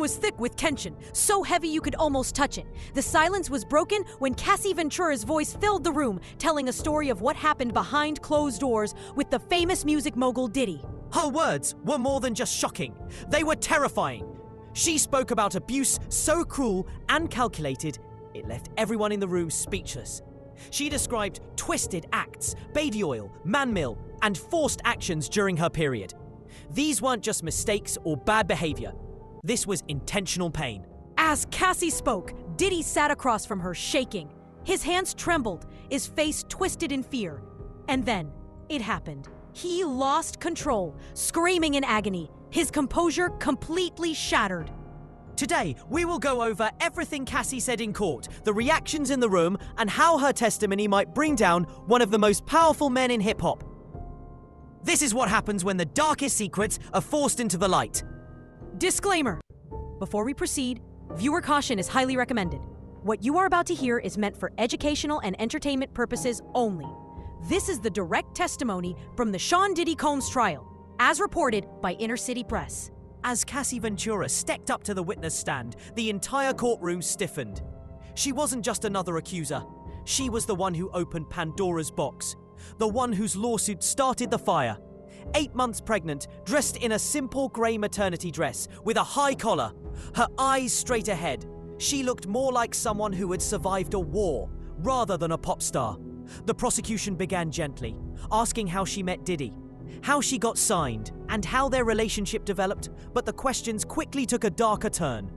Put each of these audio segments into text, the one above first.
was thick with tension, so heavy you could almost touch it. The silence was broken when Cassie Ventura's voice filled the room, telling a story of what happened behind closed doors with the famous music mogul Diddy. Her words were more than just shocking. They were terrifying. She spoke about abuse so cruel and calculated, it left everyone in the room speechless. She described twisted acts, baby oil, man mill, and forced actions during her period. These weren't just mistakes or bad behavior. This was intentional pain. As Cassie spoke, Diddy sat across from her, shaking. His hands trembled, his face twisted in fear. And then, it happened. He lost control, screaming in agony, his composure completely shattered. Today, we will go over everything Cassie said in court, the reactions in the room, and how her testimony might bring down one of the most powerful men in hip-hop. This is what happens when the darkest secrets are forced into the light. Disclaimer. Before we proceed, viewer caution is highly recommended. What you are about to hear is meant for educational and entertainment purposes only. This is the direct testimony from the Sean Diddy Combs trial, as reported by Inner City Press. As Cassie Ventura stepped up to the witness stand, the entire courtroom stiffened. She wasn't just another accuser. She was the one who opened Pandora's box, the one whose lawsuit started the fire. 8 months pregnant, dressed in a simple grey maternity dress with a high collar, her eyes straight ahead. She looked more like someone who had survived a war rather than a pop star. The prosecution began gently, asking how she met Diddy, how she got signed, and how their relationship developed, but the questions quickly took a darker turn.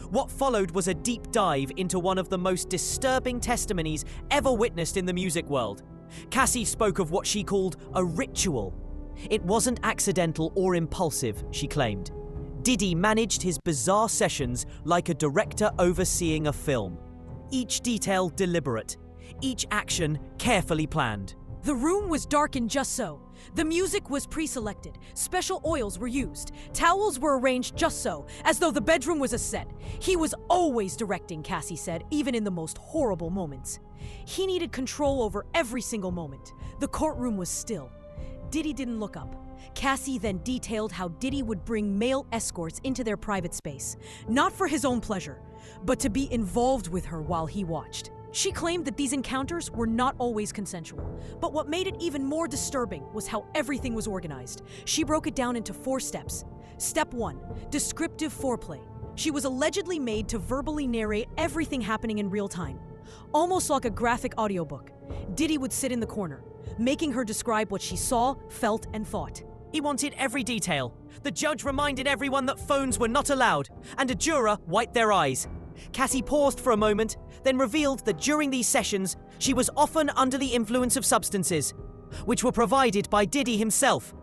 What followed was a deep dive into one of the most disturbing testimonies ever witnessed in the music world. Cassie spoke of what she called a ritual. It wasn't accidental or impulsive, she claimed. Diddy managed his bizarre sessions like a director overseeing a film. Each detail deliberate, each action carefully planned. The room was darkened just so. The music was pre-selected. Special oils were used. Towels were arranged just so, as though the bedroom was a set. He was always directing, Cassie said, even in the most horrible moments. He needed control over every single moment. The courtroom was still. Diddy didn't look up. Cassie then detailed how Diddy would bring male escorts into their private space, not for his own pleasure, but to be involved with her while he watched. She claimed that these encounters were not always consensual, but what made it even more disturbing was how everything was organized. She broke it down into 4 steps. Step 1, descriptive foreplay. She was allegedly made to verbally narrate everything happening in real time, almost like a graphic audiobook. Diddy would sit in the corner, making her describe what she saw, felt, and thought. He wanted every detail. The judge reminded everyone that phones were not allowed, and a juror wiped their eyes. Cassie paused for a moment, then revealed that during these sessions, she was often under the influence of substances, which were provided by Diddy himself.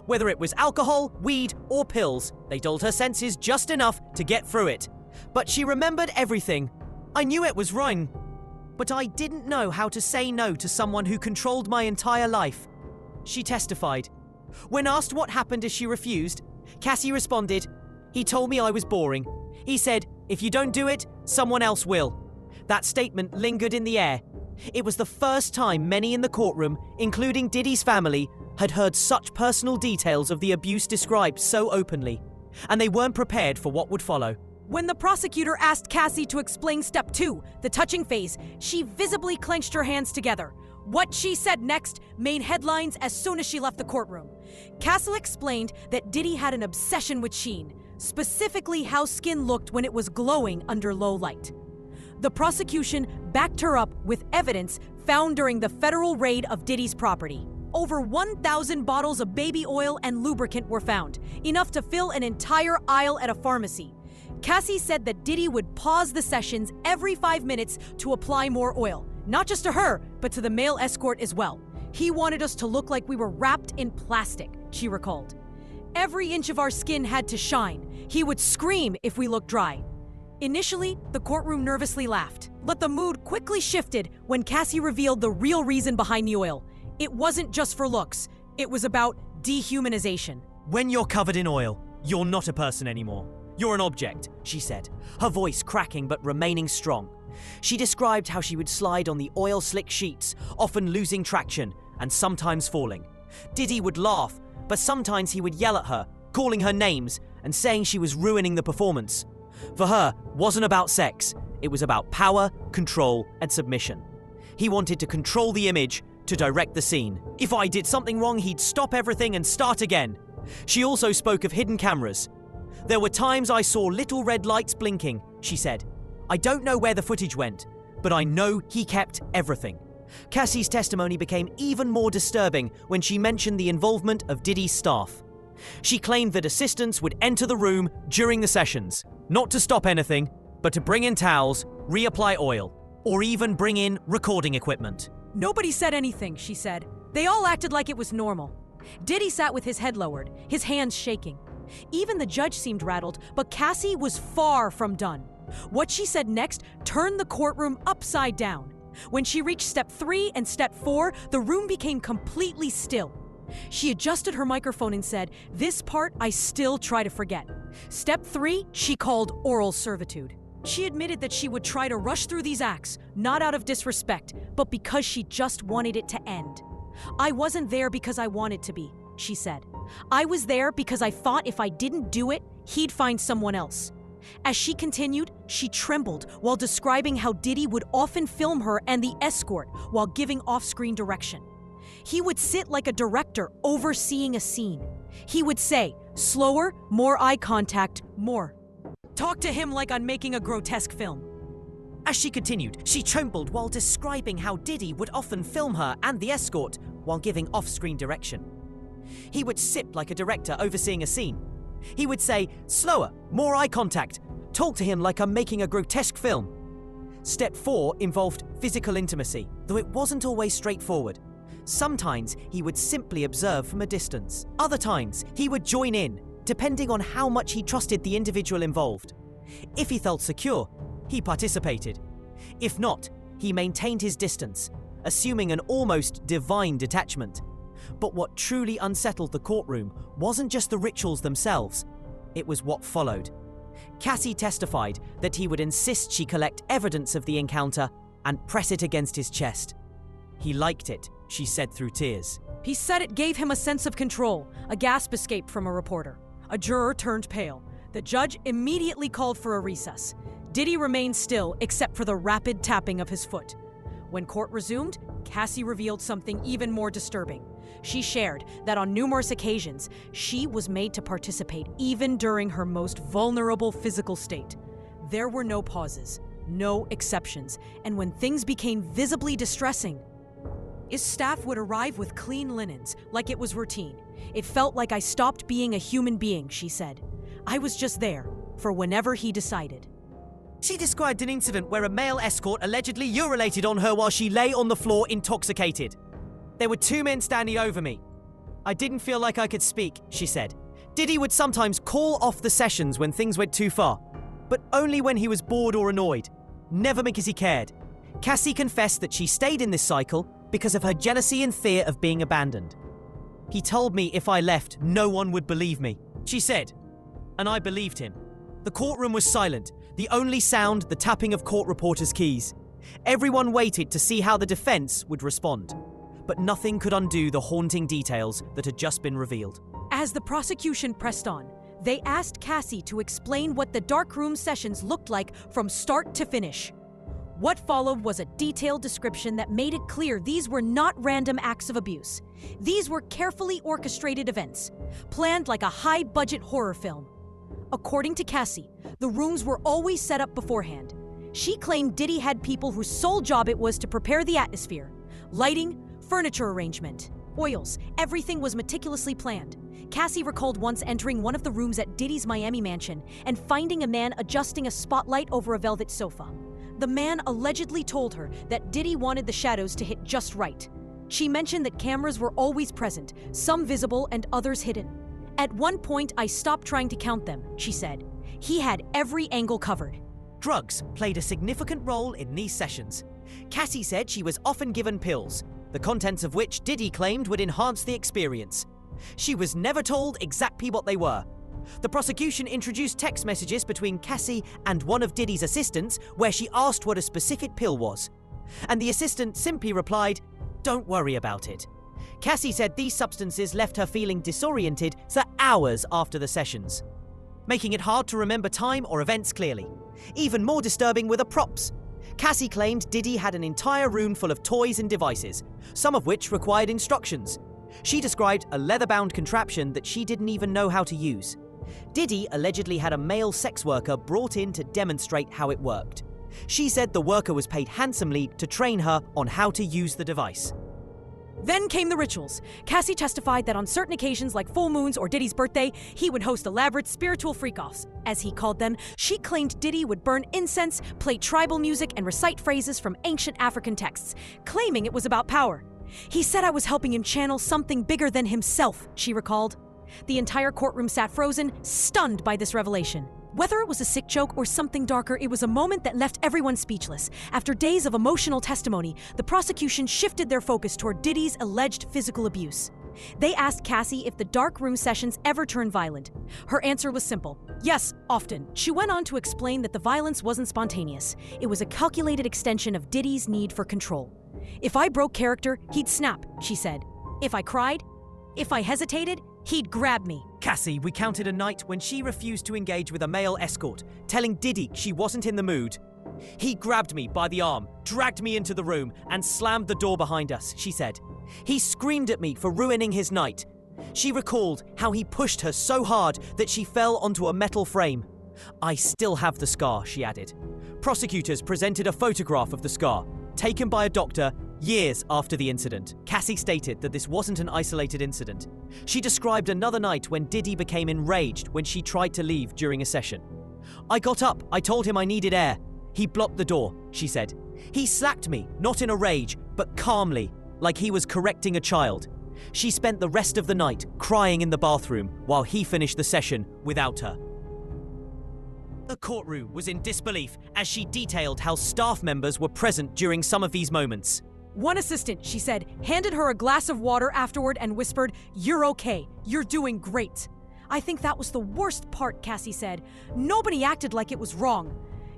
Whether it was alcohol, weed, or pills, they dulled her senses just enough to get through it. But she remembered everything. I knew it was wrong, but I didn't know how to say no to someone who controlled my entire life. She testified. When asked what happened as she refused, Cassie responded, "He told me I was boring. He said, if you don't do it, someone else will." That statement lingered in the air. It was the first time many in the courtroom, including Diddy's family, had heard such personal details of the abuse described so openly, and they weren't prepared for what would follow. When the prosecutor asked Cassie to explain step 2, the touching phase, she visibly clenched her hands together. What she said next made headlines as soon as she left the courtroom. Cassie explained that Diddy had an obsession with sheen, specifically how skin looked when it was glowing under low light. The prosecution backed her up with evidence found during the federal raid of Diddy's property. Over 1,000 bottles of baby oil and lubricant were found, enough to fill an entire aisle at a pharmacy. Cassie said that Diddy would pause the sessions every 5 minutes to apply more oil, not just to her, but to the male escort as well. He wanted us to look like we were wrapped in plastic, she recalled. Every inch of our skin had to shine. He would scream if we looked dry. Initially, the courtroom nervously laughed, but the mood quickly shifted when Cassie revealed the real reason behind the oil. It wasn't just for looks. It was about dehumanization. When you're covered in oil, you're not a person anymore. You're an object, she said, her voice cracking but remaining strong. She described how she would slide on the oil-slick sheets, often losing traction and sometimes falling. Diddy would laugh, but sometimes he would yell at her, calling her names and saying she was ruining the performance. For her, wasn't about sex. It was about power, control, and submission. He wanted to control the image, to direct the scene. If I did something wrong, he'd stop everything and start again. She also spoke of hidden cameras. There were times I saw little red lights blinking, she said. I don't know where the footage went, but I know he kept everything. Cassie's testimony became even more disturbing when she mentioned the involvement of Diddy's staff. She claimed that assistants would enter the room during the sessions, not to stop anything, but to bring in towels, reapply oil, or even bring in recording equipment. Nobody said anything, she said. They all acted like it was normal. Diddy sat with his head lowered, his hands shaking. Even the judge seemed rattled, but Cassie was far from done. What she said next turned the courtroom upside down. When she reached step 3 and step 4, the room became completely still. She adjusted her microphone and said, "This part I still try to forget." Step 3, she called oral servitude. She admitted that she would try to rush through these acts, not out of disrespect, but because she just wanted it to end. "I wasn't there because I wanted to be," she said. "I was there because I thought if I didn't do it, he'd find someone else." As she continued, she trembled while describing how Diddy would often film her and the escort while giving off-screen direction. He would sit like a director overseeing a scene. He would say, "Slower, more eye contact, more." Talk to him like I'm making a grotesque film. As she continued, she trembled while describing how Diddy would often film her and the escort while giving off-screen direction. He would sit like a director overseeing a scene. He would say, "Slower, more eye contact." Talk to him like I'm making a grotesque film. Step 4 involved physical intimacy, though it wasn't always straightforward. Sometimes he would simply observe from a distance. Other times, he would join in, depending on how much he trusted the individual involved. If he felt secure, he participated. If not, he maintained his distance, assuming an almost divine detachment. But what truly unsettled the courtroom wasn't just the rituals themselves, it was what followed. Cassie testified that he would insist she collect evidence of the encounter and press it against his chest. He liked it, she said through tears. He said it gave him a sense of control. A gasp escaped from a reporter. A juror turned pale. The judge immediately called for a recess. Diddy remained still except for the rapid tapping of his foot. When court resumed, Cassie revealed something even more disturbing. She shared that on numerous occasions, she was made to participate even during her most vulnerable physical state. There were no pauses, no exceptions, and when things became visibly distressing, his staff would arrive with clean linens, like it was routine. "It felt like I stopped being a human being," she said. "I was just there, for whenever he decided." She described an incident where a male escort allegedly urinated on her while she lay on the floor intoxicated. "There were 2 men standing over me. I didn't feel like I could speak," she said. Diddy would sometimes call off the sessions when things went too far, but only when he was bored or annoyed, never because he cared. Cassie confessed that she stayed in this cycle because of her jealousy and fear of being abandoned. "He told me if I left, no one would believe me," she said, and I believed him. The courtroom was silent, the only sound the tapping of court reporters' keys. Everyone waited to see how the defense would respond, but nothing could undo the haunting details that had just been revealed. As the prosecution pressed on, they asked Cassie to explain what the darkroom sessions looked like from start to finish. What followed was a detailed description that made it clear these were not random acts of abuse. These were carefully orchestrated events, planned like a high-budget horror film. According to Cassie, the rooms were always set up beforehand. She claimed Diddy had people whose sole job it was to prepare the atmosphere. Lighting, furniture arrangement, oils, everything was meticulously planned. Cassie recalled once entering one of the rooms at Diddy's Miami mansion and finding a man adjusting a spotlight over a velvet sofa. The man allegedly told her that Diddy wanted the shadows to hit just right. She mentioned that cameras were always present, some visible and others hidden. "At one point, I stopped trying to count them," she said. "He had every angle covered." Drugs played a significant role in these sessions. Cassie said she was often given pills, the contents of which Diddy claimed would enhance the experience. She was never told exactly what they were. The prosecution introduced text messages between Cassie and one of Diddy's assistants where she asked what a specific pill was. And the assistant simply replied, "Don't worry about it." Cassie said these substances left her feeling disoriented for hours after the sessions. making it hard to remember time or events clearly. Even more disturbing were the props. Cassie claimed Diddy had an entire room full of toys and devices, some of which required instructions. She described a leather-bound contraption that she didn't even know how to use. Diddy allegedly had a male sex worker brought in to demonstrate how it worked. She said the worker was paid handsomely to train her on how to use the device. Then came the rituals. Cassie testified that on certain occasions like full moons or Diddy's birthday, he would host elaborate spiritual freak-offs, as he called them. She claimed Diddy would burn incense, play tribal music, and recite phrases from ancient African texts, claiming it was about power. He said I was helping him channel something bigger than himself, she recalled. The entire courtroom sat frozen, stunned by this revelation. Whether it was a sick joke or something darker, it was a moment that left everyone speechless. After days of emotional testimony, the prosecution shifted their focus toward Diddy's alleged physical abuse. They asked Cassie if the dark room sessions ever turned violent. Her answer was simple: yes, often. She went on to explain that the violence wasn't spontaneous. It was a calculated extension of Diddy's need for control. If I broke character, he'd snap, she said. If I cried, if I hesitated, he'd grab me. Cassie recounted a night when she refused to engage with a male escort, telling Diddy she wasn't in the mood. He grabbed me by the arm, dragged me into the room, and slammed the door behind us, she said. He screamed at me for ruining his night. She recalled how he pushed her so hard that she fell onto a metal frame. I still have the scar, she added. Prosecutors presented a photograph of the scar, taken by a doctor years after the incident. Cassie stated that this wasn't an isolated incident. She described another night when Diddy became enraged when she tried to leave during a session. I got up, I told him I needed air. He blocked the door, she said. He slapped me, not in a rage, but calmly, like he was correcting a child. She spent the rest of the night crying in the bathroom while he finished the session without her. The courtroom was in disbelief as she detailed how staff members were present during some of these moments. One assistant, she said, handed her a glass of water afterward and whispered, "You're okay. You're doing great." I think that was the worst part, Cassie said. Nobody acted like it was wrong.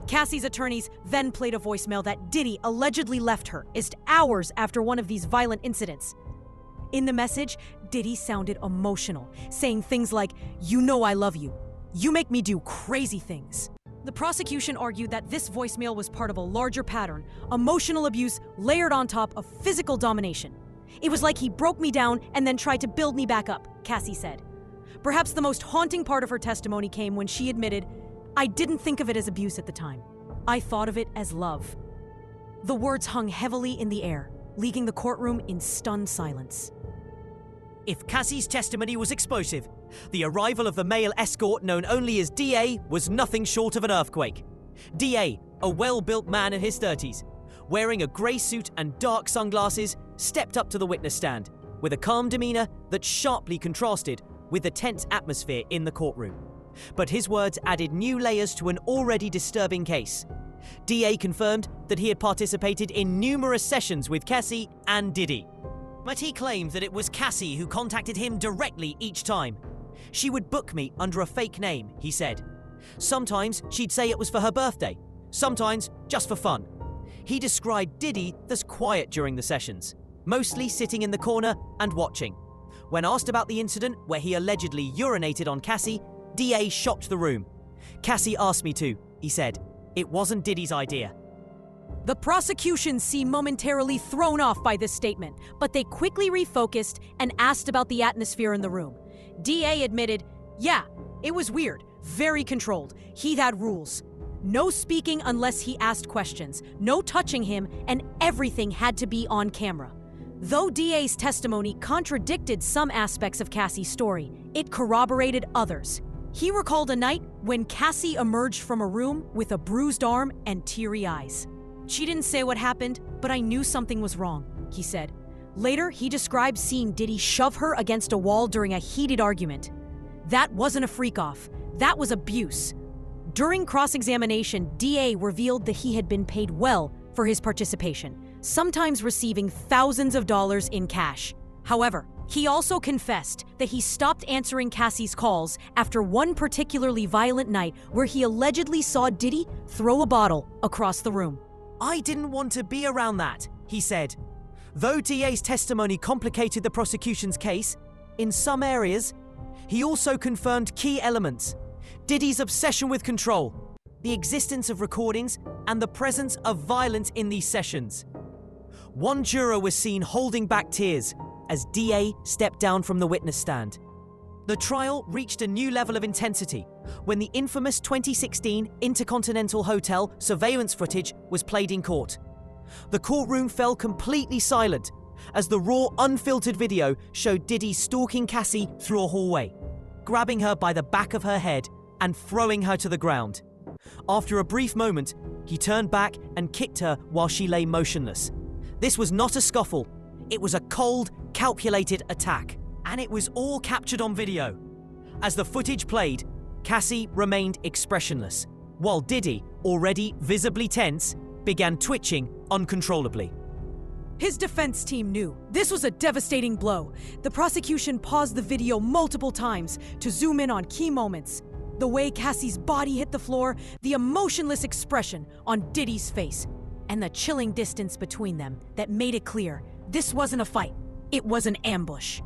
Cassie's attorneys then played a voicemail that Diddy allegedly left her just hours after one of these violent incidents. In the message, Diddy sounded emotional, saying things like, "You know I love you. You make me do crazy things." The prosecution argued that this voicemail was part of a larger pattern, emotional abuse layered on top of physical domination. It was like he broke me down and then tried to build me back up, Cassie said. Perhaps the most haunting part of her testimony came when she admitted, "I didn't think of it as abuse at the time. I thought of it as love." The words hung heavily in the air, leaving the courtroom in stunned silence. If Cassie's testimony was explosive, the arrival of the male escort known only as DA was nothing short of an earthquake. DA, a well-built man in his 30s, wearing a grey suit and dark sunglasses, stepped up to the witness stand with a calm demeanor that sharply contrasted with the tense atmosphere in the courtroom. But his words added new layers to an already disturbing case. DA confirmed that he had participated in numerous sessions with Cassie and Diddy. But he claimed that it was Cassie who contacted him directly each time. She would book me under a fake name, he said. Sometimes she'd say it was for her birthday, sometimes just for fun. He described Diddy as quiet during the sessions, mostly sitting in the corner and watching. When asked about the incident where he allegedly urinated on Cassie, DA shocked the room. "Cassie asked me to," he said. "It wasn't Diddy's idea." The prosecution seemed momentarily thrown off by this statement, but they quickly refocused and asked about the atmosphere in the room. DA admitted, "Yeah, it was weird, very controlled. He had rules. No speaking unless he asked questions, no touching him, and everything had to be on camera." Though DA's testimony contradicted some aspects of Cassie's story, it corroborated others. He recalled a night when Cassie emerged from a room with a bruised arm and teary eyes. "She didn't say what happened, but I knew something was wrong," he said. Later, he described seeing Diddy shove her against a wall during a heated argument. That wasn't a freak-off. That was abuse. During cross-examination, DA revealed that he had been paid well for his participation, sometimes receiving thousands of dollars in cash. However, he also confessed that he stopped answering Cassie's calls after one particularly violent night where he allegedly saw Diddy throw a bottle across the room. "I didn't want to be around that," he said. Though DA's testimony complicated the prosecution's case, in some areas, he also confirmed key elements. Diddy's obsession with control, the existence of recordings, and the presence of violence in these sessions. One juror was seen holding back tears as DA stepped down from the witness stand. The trial reached a new level of intensity when the infamous 2016 Intercontinental Hotel surveillance footage was played in court. The courtroom fell completely silent as the raw, unfiltered video showed Diddy stalking Cassie through a hallway, grabbing her by the back of her head and throwing her to the ground. After a brief moment, he turned back and kicked her while she lay motionless. This was not a scuffle. It was a cold, calculated attack. And it was all captured on video. As the footage played, Cassie remained expressionless, while Diddy, already visibly tense, began twitching uncontrollably. His defense team knew this was a devastating blow. The prosecution paused the video multiple times to zoom in on key moments. The way Cassie's body hit the floor, the emotionless expression on Diddy's face, and the chilling distance between them that made it clear this wasn't a fight, it was an ambush.